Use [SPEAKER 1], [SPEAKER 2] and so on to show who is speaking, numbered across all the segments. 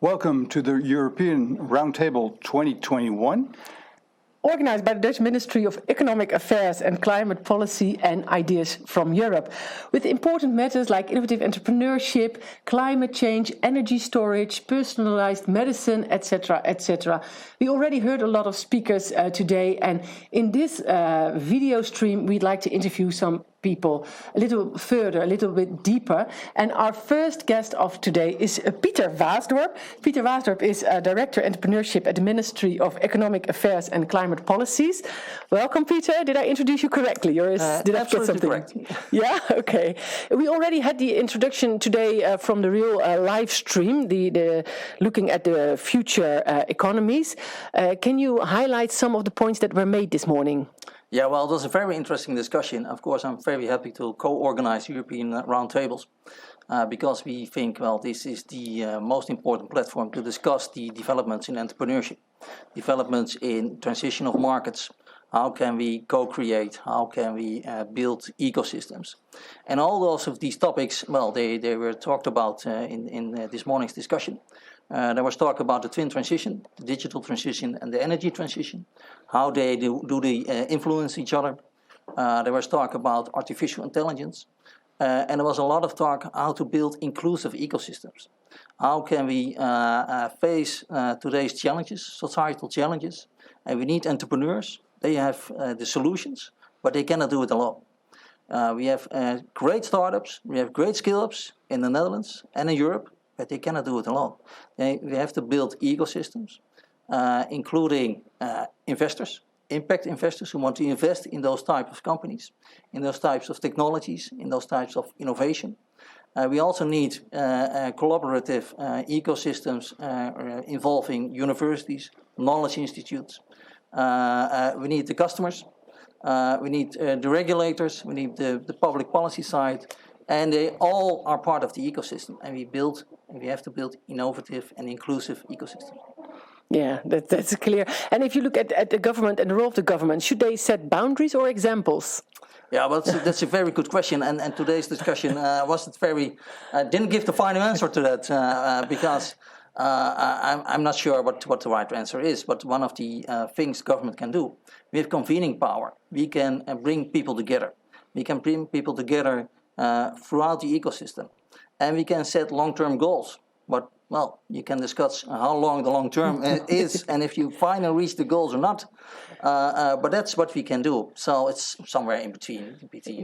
[SPEAKER 1] Welcome to the European Roundtable 2021.
[SPEAKER 2] Organized by the Dutch Ministry of Economic Affairs and Climate Policy and Ideas from Europe, with important matters like innovative entrepreneurship, climate change, energy storage, personalized medicine, etc., etc. We already heard a lot of speakers today, and in this video stream we'd like to interview some people a little further, a little bit deeper. And our first guest of today is Peter Vasdorp. Peter Vasdorp is Director Entrepreneurship at the Ministry of Economic Affairs and Climate Policies. Welcome, Peter. Did I introduce you correctly, or did I get something?
[SPEAKER 3] Correct.
[SPEAKER 2] Yeah, okay. We already had the introduction today from the real live stream, the looking at the future economies. Can you highlight some of the points that were made this morning?
[SPEAKER 3] Yeah, well, it was a very interesting discussion. Of course, I'm very happy to co-organize European Roundtables because we think, well, this is the most important platform to discuss the developments in entrepreneurship, developments in transition of markets. How can we co-create? How can we build ecosystems? And all those of these topics, well, they were talked about in this morning's discussion. There was talk about the twin transition, the digital transition and the energy transition, how they do they influence each other. There was talk about artificial intelligence, and there was a lot of talk how to build inclusive ecosystems. How can we face today's challenges, societal challenges, and we need entrepreneurs. They have the solutions, but they cannot do it alone. We have great startups, we have great scale-ups in the Netherlands and in Europe, but they cannot do it alone. We have to build ecosystems, including investors, impact investors who want to invest in those types of companies, in those types of technologies, in those types of innovation. We also need collaborative ecosystems involving universities, knowledge institutes. We need the customers, we need the regulators, we need the public policy side, and they all are part of the ecosystem, and we have to build innovative and inclusive ecosystems.
[SPEAKER 2] Yeah, that's clear. And if you look at the government and the role of the government, should they set boundaries or examples?
[SPEAKER 3] Yeah, well, that's a very good question, and today's discussion wasn't very, didn't give the final answer to that because I'm not sure what the right answer is, but one of the things government can do, we have convening power. We can bring people together. We can bring people together throughout the ecosystem, and we can set long-term goals. But well, you can discuss how long the long term is, and if you finally reach the goals or not. But that's what we can do. So it's somewhere in between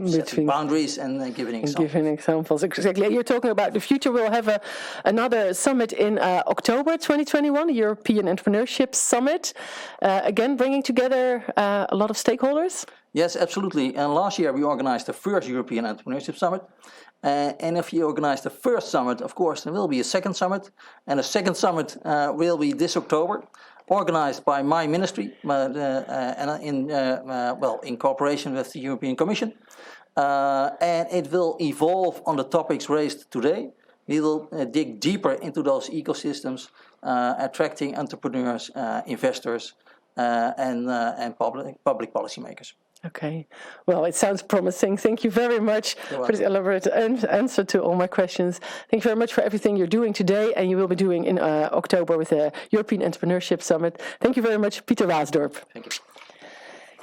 [SPEAKER 3] setting boundaries and giving examples.
[SPEAKER 2] Giving examples, exactly. You're talking about the future. We'll have another summit in October 2021, the European Entrepreneurship Summit. Again, bringing together a lot of stakeholders.
[SPEAKER 3] Yes, absolutely. And last year we organized the first European Entrepreneurship Summit. And if you organize the first summit, of course, there will be a second summit. And the second summit will be this October, organized by my ministry and in cooperation with the European Commission. And it will evolve on the topics raised today. We will dig deeper into those ecosystems, attracting entrepreneurs, investors, and public policymakers.
[SPEAKER 2] Okay, well, it sounds promising. Thank you very much for this elaborate answer to all my questions. Thank you very much for everything you're doing today and you will be doing in October with the European Entrepreneurship Summit. Thank you very much, Peter Vasdorp.
[SPEAKER 3] Thank you.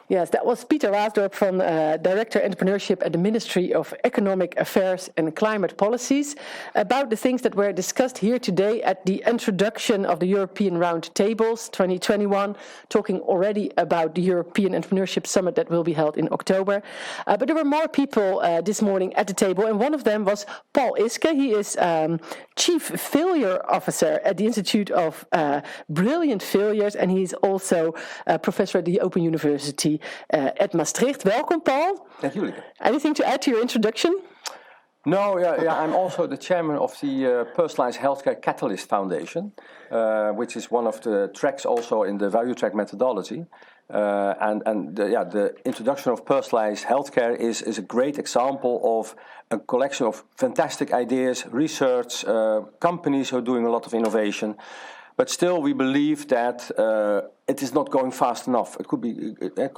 [SPEAKER 2] Yes, that was Peter Vasdorp from Director Entrepreneurship at the Ministry of Economic Affairs and Climate Policies about the things that were discussed here today at the introduction of the European Roundtables 2021, talking already about the European Entrepreneurship Summit that will be held in October. But there were more people this morning at the table, and one of them was Paul Iska. He is Chief Failure Officer at the Institute of Brilliant Failures, and he's also a professor at the Open University at Maastricht. Welcome, Paul.
[SPEAKER 4] Thank you.
[SPEAKER 2] Anything to add to your introduction?
[SPEAKER 4] No, I'm also the chairman of the Personalized Healthcare Catalyst Foundation, which is one of the tracks also in the value track methodology. The introduction of personalized healthcare is a great example of a collection of fantastic ideas, research, companies who are doing a lot of innovation. But still, we believe that it is not going fast enough. It could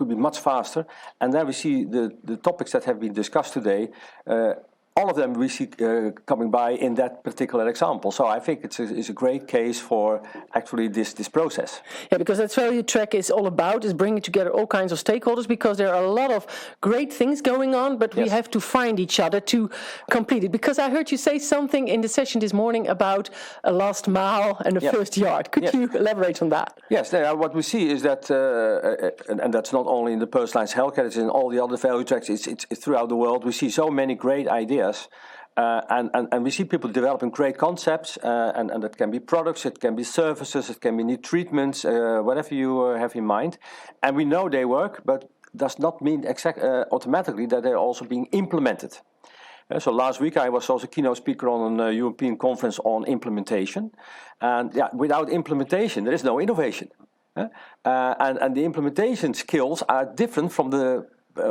[SPEAKER 4] be much faster. And then we see the topics that have been discussed today all of them we see coming by in that particular example. So I think it's a great case for actually this process.
[SPEAKER 2] Yeah, because that's what your track is all about, is bringing together all kinds of stakeholders, because there are a lot of great things going on, but we have to find each other to complete it. Because I heard you say something in the session this morning about a last mile and a first yard. Could you elaborate on that?
[SPEAKER 4] Yes, what we see is that, and that's not only in the personalized healthcare, it's in all the other value tracks, it's throughout the world. We see so many great ideas. And we see people developing great concepts, and that can be products, it can be services, it can be new treatments, whatever you have in mind. And we know they work, but does not mean automatically that they're also being implemented. So last week I was also keynote speaker on a European conference on implementation. And without implementation, there is no innovation. And the implementation skills are different from the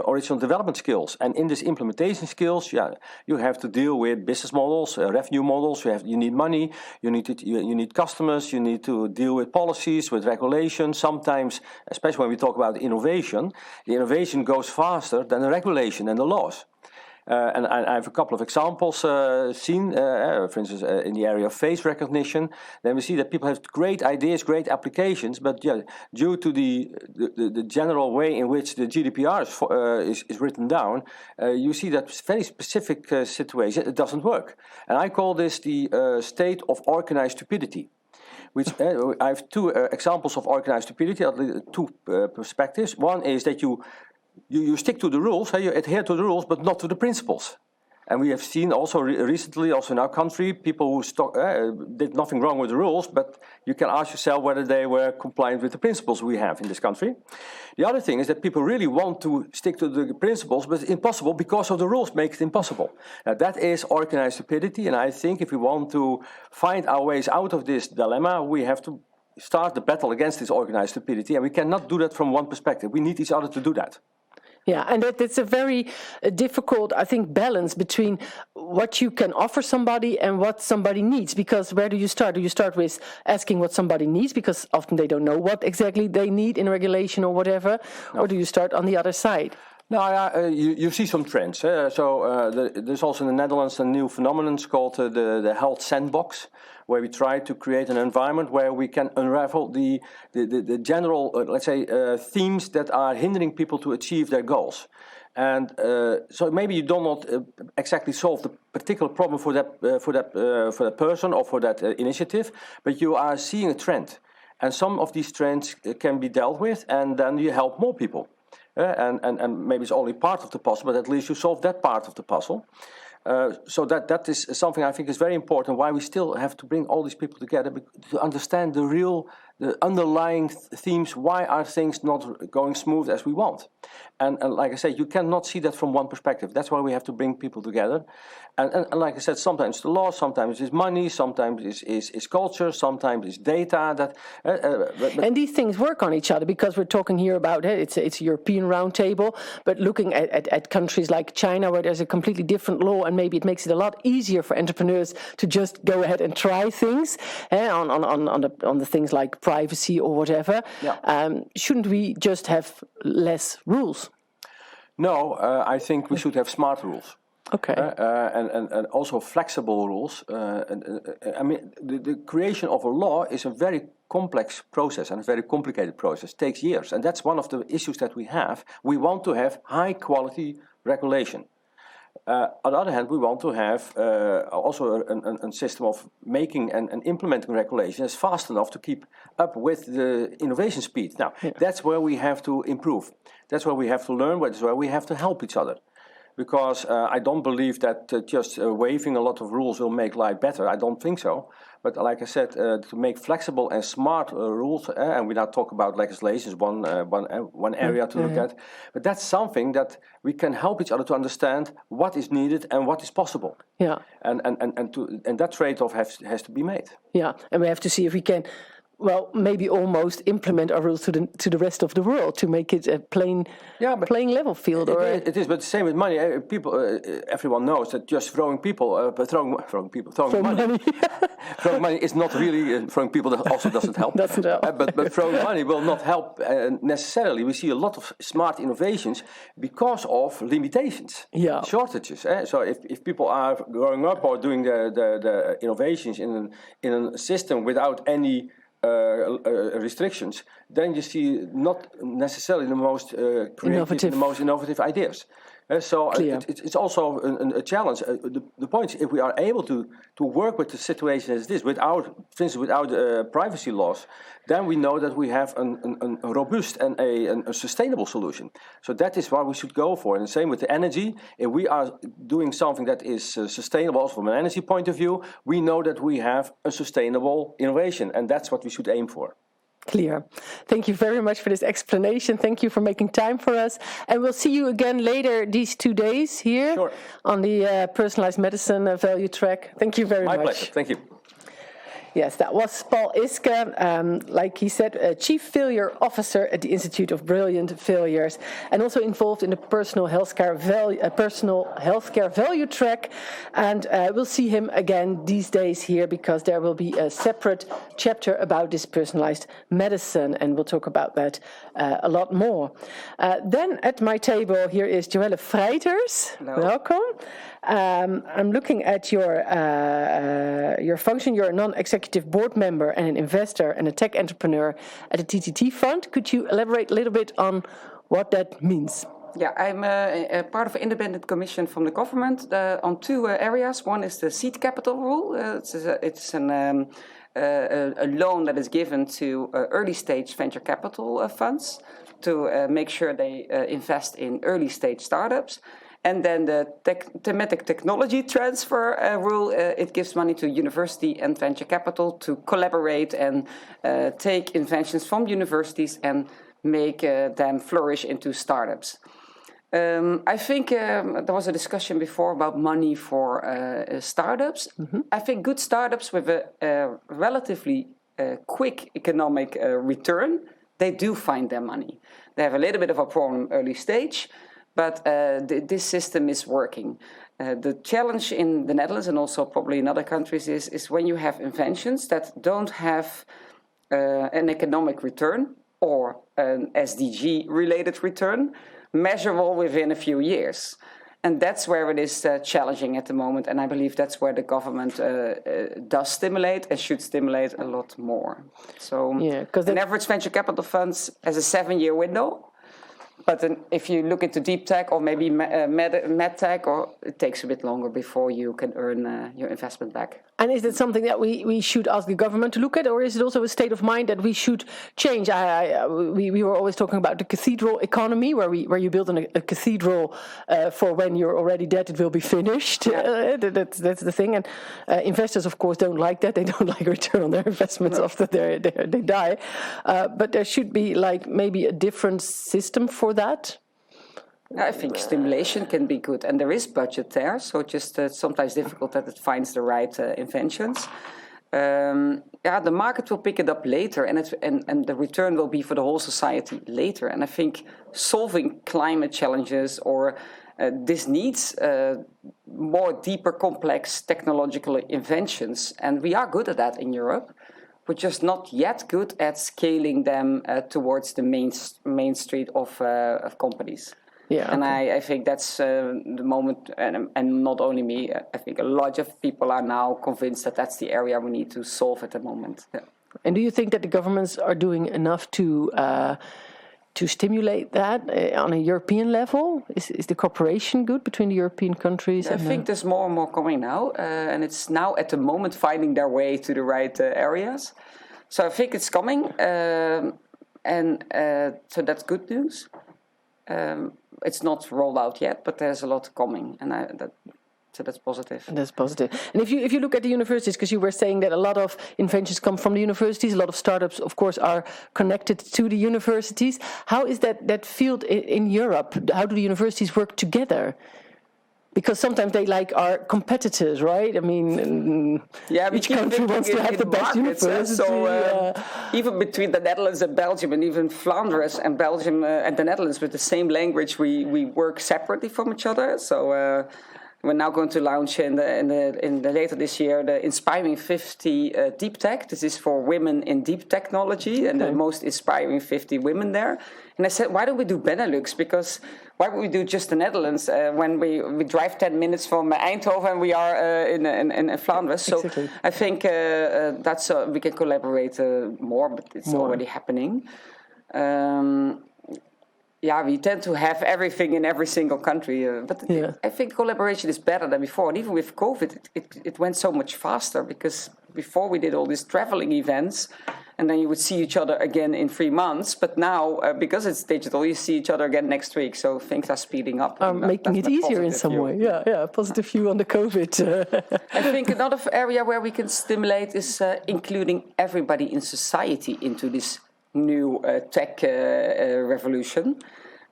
[SPEAKER 4] original development skills, and in these implementation skills, you have to deal with business models, revenue models. You need money, you need customers, you need to deal with policies, with regulations. Sometimes, especially when we talk about innovation, the innovation goes faster than the regulation and the laws. And I have a couple of examples seen, for instance, in the area of face recognition. Then we see that people have great ideas, great applications, but due to the general way in which the GDPR is written down, you see that very specific situation, it doesn't work. And I call this the state of organized stupidity. Which I have two examples of organized stupidity, two perspectives. One is that you stick to the rules, you adhere to the rules, but not to the principles. And we have seen also recently, also in our country, people who did nothing wrong with the rules, but you can ask yourself whether they were compliant with the principles we have in this country. The other thing is that people really want to stick to the principles, but it's impossible because of the rules make it impossible. Now that is organized stupidity, and I think if we want to find our ways out of this dilemma, we have to start the battle against this organized stupidity, and we cannot do that from one perspective. We need each other to do that.
[SPEAKER 2] Yeah, and it's a very difficult, I think, balance between what you can offer somebody and what somebody needs. Because where do you start? Do you start with asking what somebody needs, because often they don't know what exactly they need in regulation or whatever, or do you start on the other side?
[SPEAKER 4] No, you see some trends. There's also in the Netherlands a new phenomenon called the Health Sandbox, where we try to create an environment where we can unravel the general, let's say, themes that are hindering people to achieve their goals. And so maybe you do not exactly solve the particular problem for that person or for that initiative, but you are seeing a trend. And some of these trends can be dealt with, and then you help more people. And maybe it's only part of the puzzle, but at least you solve that part of the puzzle. So that is something I think is very important, why we still have to bring all these people together to understand the underlying themes. Why are things not going smooth as we want? And like I said, you cannot see that from one perspective. That's why we have to bring people together. And like I said, sometimes the law, sometimes it's money, sometimes it's culture, sometimes it's data.
[SPEAKER 2] And these things work on each other, because we're talking here about it's a European roundtable, but looking at countries like China, where there's a completely different law, and maybe it makes it a lot easier for entrepreneurs to just go ahead and try things on the things like privacy or whatever. Yeah. Shouldn't we just have less rules?
[SPEAKER 4] No, I think we should have smart rules.
[SPEAKER 2] Okay.
[SPEAKER 4] And also flexible rules. I mean, the creation of a law is a very complex process and a very complicated process. It takes years, and that's one of the issues that we have. We want to have high quality regulation. On the other hand, we want to have also a system of making and implementing regulation that's fast enough to keep up with the innovation speed. Now, that's where we have to improve. That's where we have to learn. That's where we have to help each other. Because I don't believe that just waiving a lot of rules will make life better. I don't think so. But like I said, to make flexible and smart rules, and we now talk about legislation is one area to look at. But that's something that we can help each other to understand what is needed and what is possible. Yeah. And that trade-off has to be made.
[SPEAKER 2] Yeah, and we have to see if we can well, maybe almost implement our rules to the rest of the world to make it a playing level field.
[SPEAKER 4] It is, but the same with money. People, everyone knows that just throwing money throwing money is not really throwing people. That also doesn't help.
[SPEAKER 2] Doesn't help.
[SPEAKER 4] But throwing money will not help necessarily. We see a lot of smart innovations because of limitations, shortages. So if people are growing up or doing the innovations in a system without any restrictions, then you see not necessarily the most creative, the most innovative ideas. So it's also a challenge. The point is, if we are able to work with the situation as this, for instance, without privacy laws, then we know that we have a robust and a sustainable solution. So that is what we should go for. And the same with the energy. If we are doing something that is sustainable also from an energy point of view, we know that we have a sustainable innovation, and that's what we should aim for.
[SPEAKER 2] Clear. Thank you very much for this explanation. Thank you for making time for us. And we'll see you again later these 2 days here on the personalized medicine value track. Thank you very much.
[SPEAKER 4] My pleasure. Thank you.
[SPEAKER 2] Yes, that was Paul Iska, like he said, a Chief Failure Officer at the Institute of Brilliant Failures, and also involved in the personal healthcare value track. And we'll see him again these days here because there will be a separate chapter about this personalized medicine, and we'll talk about that a lot more. Then at my table here is Joelle Freiters.
[SPEAKER 5] Hello.
[SPEAKER 2] Welcome. I'm looking at your function. You're a non-executive board member and an investor and a tech entrepreneur at the TTT Fund. Could you elaborate a little bit on what that means?
[SPEAKER 5] Yeah, I'm a part of an independent commission from the government on two areas. One is the seed capital rule. It's a loan that is given to early stage venture capital funds to make sure they invest in early stage startups. And then the thematic technology transfer rule, it gives money to university and venture capital to collaborate and take inventions from universities and make them flourish into startups. I think there was a discussion before about money for startups. Mm-hmm. I think good startups with a relatively quick economic return, they do find their money. They have a little bit of a problem early stage, but this system is working. The challenge in the Netherlands and also probably in other countries is when you have inventions that don't have an economic return or an SDG-related return measurable within a few years. And that's where it is challenging at the moment, and I believe that's where the government does stimulate and should stimulate a lot more. So an average venture capital fund has a 7-year window. But then if you look into deep tech or maybe med tech, it takes a bit longer before you can earn your investment back.
[SPEAKER 2] And is it something that we should ask the government to look at, or is it also a state of mind that we should change? We were always talking about the Cathedral Economy, where you build a cathedral for when you're already dead, it will be finished. Yeah. That's the thing. And investors, of course, don't like that. They don't like return on their investments after they die. But there should be maybe a different system for that.
[SPEAKER 5] I think stimulation can be good, and there is budget there, so just sometimes difficult that it finds the right inventions. The market will pick it up later, and the return will be for the whole society later. And I think solving climate challenges or this needs more deeper, complex technological inventions, and we are good at that in Europe. We're just not yet good at scaling them towards the main street of companies. Yeah, and I think that's the moment, and not only me, I think a lot of people are now convinced that that's the area we need to solve at the moment. Yeah.
[SPEAKER 2] And do you think that the governments are doing enough to stimulate that on a European level? Is the cooperation good between the European countries?
[SPEAKER 5] I think there's more and more coming now, and it's now at the moment finding their way to the right areas. So I think it's coming, so that's good news. It's not rolled out yet, but there's a lot coming, and so that's positive.
[SPEAKER 2] That's positive. And if you look at the universities, because you were saying that a lot of inventions come from the universities, a lot of startups, of course, are connected to the universities. How is that field in Europe? How do the universities work together? because sometimes they are competitors, right? I mean, each country wants to have the best university.
[SPEAKER 5] So even between the Netherlands and Belgium, and even Flanders and Belgium and the Netherlands with the same language, we work separately from each other. So we're now going to launch in the later this year the Inspiring 50 Deep Tech. This is for women in deep technology and the most inspiring 50 women there. And I said, why don't we do Benelux? Because why would we do just the Netherlands when we drive 10 minutes from Eindhoven and we are in Flanders? So exactly. I think that's we can collaborate more, but it's already happening. We tend to have everything in every single country, I think collaboration is better than before. And even with COVID, it went so much faster because before we did all these traveling events, and then you would see each other again in 3 months. But now, because it's digital, you see each other again next week. So things are speeding up.
[SPEAKER 2] Making it easier in some way. Yeah, positive view on the COVID.
[SPEAKER 5] I think another area where we can stimulate is including everybody in society into this new tech revolution.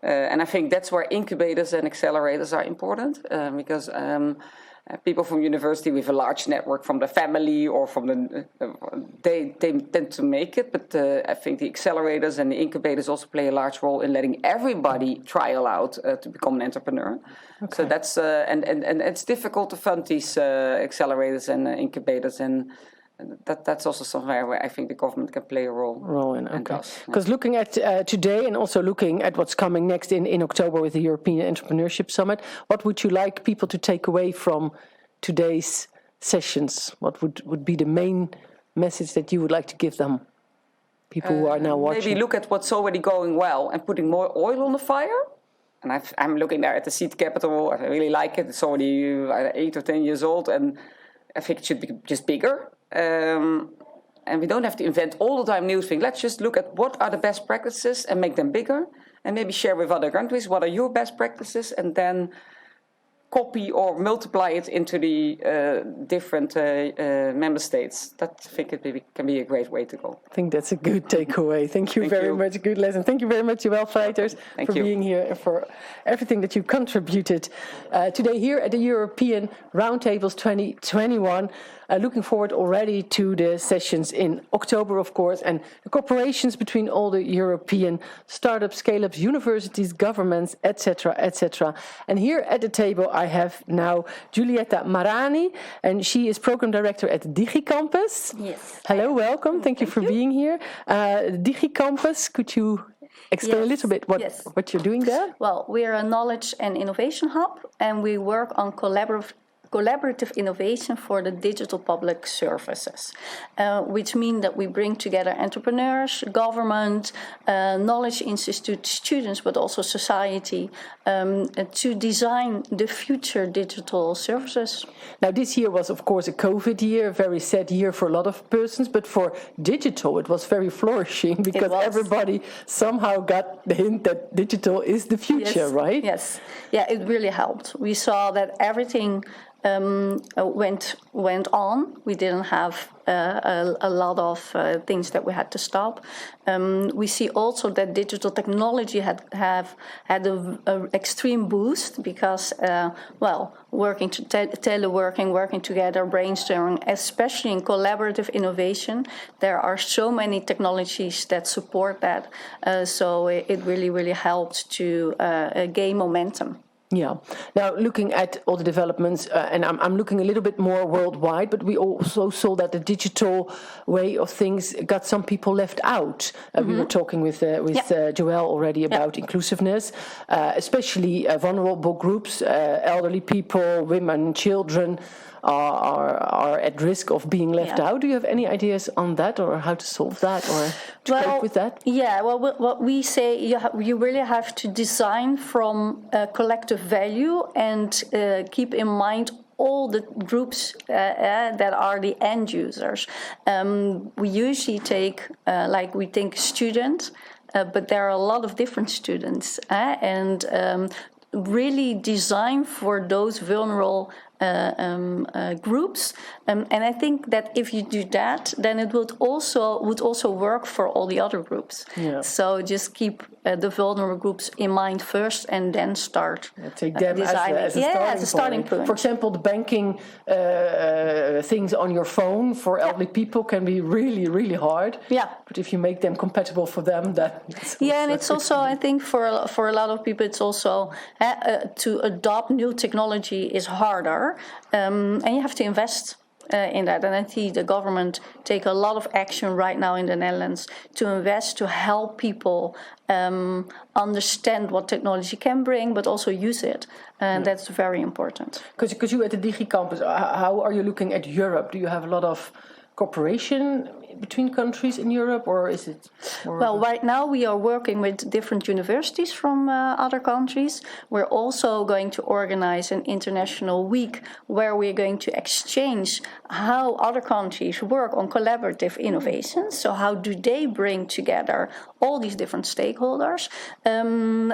[SPEAKER 5] And I think that's where incubators and accelerators are important because people from university with a large network from the family or from they tend to make it. But I think the accelerators and the incubators also play a large role in letting everybody trial out to become an entrepreneur. Okay. So that's and it's difficult to fund these accelerators and incubators, and that's also somewhere where I think the government can play a role in.
[SPEAKER 2] Okay. Because looking at today and also looking at what's coming next in October with the European Entrepreneurship Summit, what would you like people to take away from today's sessions? What would be the main message that you would like to give them, people who are now watching?
[SPEAKER 5] Maybe look at what's already going well and putting more oil on the fire. And I'm looking there at the Seed Capital. I really like it. It's already 8 or 10 years old, and I think it should be just bigger. And we don't have to invent all the time new things. Let's just look at what are the best practices and make them bigger, and maybe share with other countries what are your best practices, and then copy or multiply it into the different member states. That I think it can be a great way to go.
[SPEAKER 2] I think that's a good takeaway. Thank you very much. Good lesson. Thank you very much, Joël Feiters, for being here and for everything that you contributed today here at the European Roundtables 2021. Looking forward already to the sessions in October, of course, and the cooperations between all the European startups, scale-ups, universities, governments, etc., etc. And here at the table, I have now Giulietta Marani, and she is program director at DigiCampus.
[SPEAKER 6] Yes.
[SPEAKER 2] Hello, welcome. Thank you for being here. DigiCampus, could you explain a little bit what you're doing there?
[SPEAKER 6] Well, we are a knowledge and innovation hub, and we work on collaborative innovation for the digital public services, which mean that we bring together entrepreneurs, government, knowledge institute, students, but also society to design the future digital services.
[SPEAKER 2] Now, this year was, of course, a COVID year, a very sad year for a lot of persons, but for digital, it was very flourishing because everybody somehow got the hint that digital is the future, right?
[SPEAKER 6] Yes. Yeah, it really helped. We saw that everything went on. We didn't have a lot of things that we had to stop. We see also that digital technology had an extreme boost because, working teleworking, working together, brainstorming, especially in collaborative innovation, there are so many technologies that support that. So it really, really helped to gain momentum.
[SPEAKER 2] Yeah. Now, looking at all the developments, and I'm looking a little bit more worldwide, but we also saw that the digital way of things got some people left out. We were talking with Joël already about inclusiveness, especially vulnerable groups, elderly people, women, children are at risk of being left out. Do you have any ideas on that, or how to solve that, or to cope with that?
[SPEAKER 6] Yeah, well, what we say, you really have to design from collective value and keep in mind all the groups that are the end users. We usually take, we think student, but there are a lot of different students, and really design for those vulnerable groups. And I think that if you do that, then it would also work for all the other groups.
[SPEAKER 2] Yeah.
[SPEAKER 6] So just keep the vulnerable groups in mind first, and then start
[SPEAKER 2] Take them
[SPEAKER 6] designing.
[SPEAKER 2] as a starting point. For example, the banking things on your phone for elderly people can be really, really hard.
[SPEAKER 6] Yeah.
[SPEAKER 2] But if you make them compatible for them, then
[SPEAKER 6] And it's also, I think, for a lot of people, it's also to adopt new technology is harder, and you have to invest in that. And I see the government take a lot of action right now in the Netherlands to invest to help people understand what technology can bring, but also use it. And that's very important.
[SPEAKER 2] Because you at the DigiCampus, how are you looking at Europe? Do you have a lot of cooperation between countries in Europe, or is it more?
[SPEAKER 6] Well, right now we are working with different universities from other countries. We're also going to organize an international week where we're going to exchange how other countries work on collaborative innovations. So how do they bring together all these different stakeholders? I'm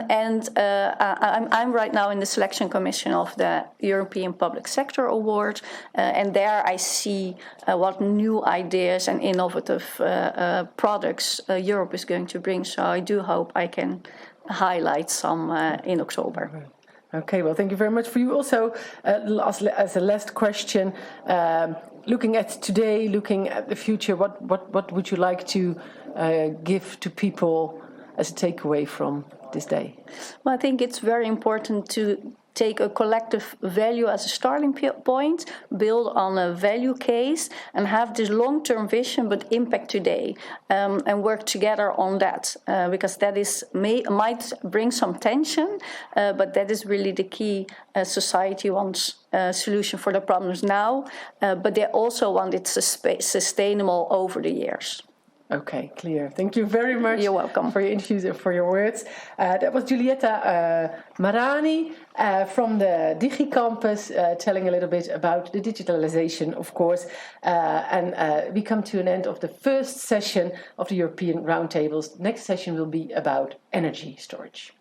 [SPEAKER 6] right now in the selection commission of the European Public Sector Award, and there I see what new ideas and innovative products Europe is going to bring. So I do hope I can highlight some in October.
[SPEAKER 2] Okay, well, thank you very much. For you also, as a last question, looking at today, looking at the future, what would you like to give to people as a takeaway from this day?
[SPEAKER 6] Well, I think it's very important to take a collective value as a starting point, build on a value case, and have this long-term vision but impact today, and work together on that, because that might bring some tension, but that is really the key. Society wants a solution for the problems now, but they also want it sustainable over the years.
[SPEAKER 2] Okay, clear. Thank you very much.
[SPEAKER 6] You're welcome.
[SPEAKER 2] For your interviews and for your words. That was Giulietta Marani from the DigiCampus, telling a little bit about the digitalization, of course. And we come to an end of the first session of the European Roundtables. Next session will be about energy storage.